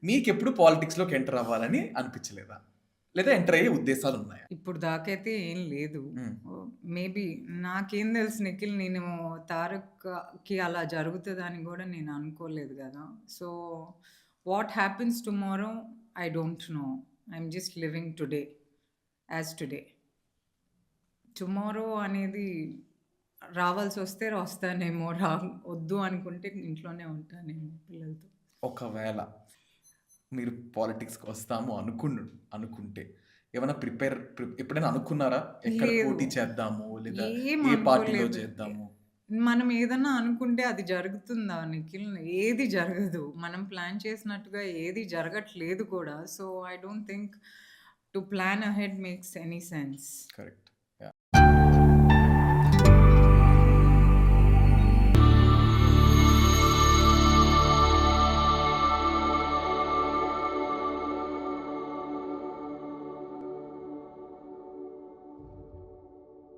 మీకెప్పుడు పాలిటిక్స్‌లోకి enter అవ్వాలని అనిపించలేదా? లేదా ఎంటర్ అయ్యే ఉద్దేశాలున్నాయా? ఇప్పుడు దాకైతే ఏం లేదు. హ్మ్. మేబీ నాకేం తెలుసు నిఖిల్, నేను 'తారక్‌కి' అలా జరుగుతదని గూడా నేను అనుకోలేదు గదా! So, what happens tomorrow I don't know. I'm just living today as today. Tomorrow అనేది రావాల్సొస్తే వస్తానేమో, వద్దు అనుకుంటే ఇంట్లోనే ఉంటానేమో పిల్లలతో. ఒకవేళ మీరు పాలిటిక్స్‌కొస్తాము అనుకుంటే ఏమన్నా ఎప్పుడైనా అనుకున్నారా? ఎక్కడ లేదు. పోటీ చేద్దాము? లేదా ఏం ఏ పార్టీలో అనుకోలేదు. చేద్దాము? మనం ఏదన్నా అనుకుంటే అది జరుగుతుందా నిఖిల్? ఏది జరగదు. మనం ప్లాన్ చేసినట్టుగా ఏది జరగట్లేదు కూడా. So, I don't think to plan ahead makes any sense. Correct.